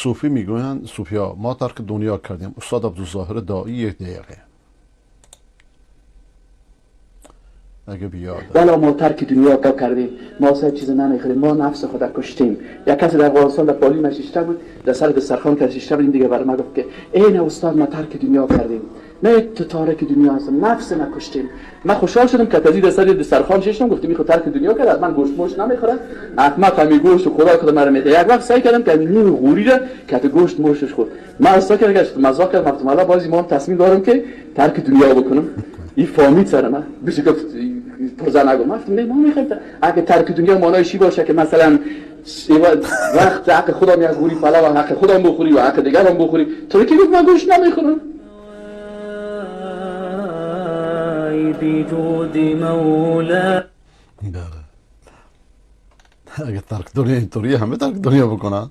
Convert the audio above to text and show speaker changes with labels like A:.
A: صوفی میگویند صوفیا ما ترک دنیا کردیم. استاد عبدالظاهر دایی 1 دقیقه اگه بیاد.
B: ولی ما ترک دنیا کردیم، ما سه چیز نمیخوریم، ما نفس خود کشتیم. یک کسی در افغانستان در پالی نشسته بود، در سر دسترخوان نشسته بود، این دیگه برای ما گفت که این استاد ما ترک دنیا کردیم، نه تو تارک دنیا هستم، نفس نکشتیم. من خوشحال شدم که تازی در سر دسترخوان نشستم، گفتم میخواد ترک دنیا کرد، من گوشت موش نمیخورم، احمق همین گوشت خدا خود مرا میده. یک وقت سعی کردم که همین نیم غوری را که تو گوشت موشش خورد، من اصلا کردم مزاق کردم، گفتم حالا بازی ما تصمیم دارم که ترک دنیا بکنم. این فهمید سر من، بشه گفت پرزا نگو. ما ما میخوایم اگه ترک دنیا معنای چی باشه که مثلا وقت حق خودم یک غوری پلاو و حق خودم بخوری و حق دیگرم بخوری، تو که گفت من گوشت نمیخورم.
A: بجود مولا اگه ترک دنیا اینطوریه همه ترک دنیا بکنن.